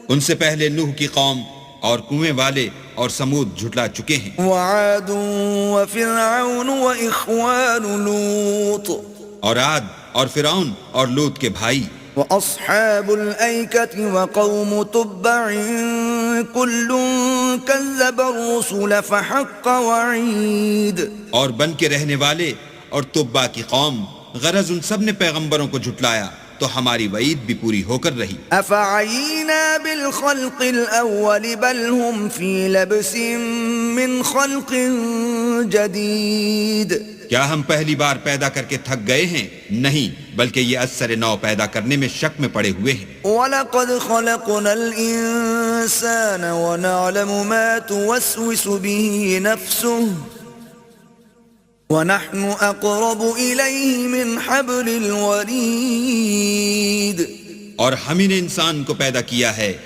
ان سے پہلے نوح کی قوم اور کنویں والے اور سمود جھٹلا چکے ہیں. وعاد وفرعون وإخوان لوط اور عاد اور فرعون اور لوط کے بھائی. وأصحاب الأيكة وقوم تبع كل كذب الرسل فحق وعيد. اور بن کے رہنے والے اور تبا کی قوم، غرض ان سب نے پیغمبروں کو جھٹلایا تو ہماری وعید بھی پوری ہو کر رہی. أفعينا بالخلق الأول بل هم في لبس من خلق جديد. کیا ہم پہلی بار پیدا کر کے تھک گئے ہیں؟ نہیں، بلکہ یہ اثر نو پیدا کرنے میں شک میں پڑے ہوئے ہیں. وَلَقَدْ خَلَقْنَا الْإِنسَانَ وَنَعْلَمُ مَا تُوَسْوِسُ بِهِ نَفْسُهُ وَنَحْنُ أَقْرَبُ إِلَيْهِ مِنْ حَبْلِ الْوَرِيدِ. اور ہم ہی نے انسان کو پیدا کیا ہے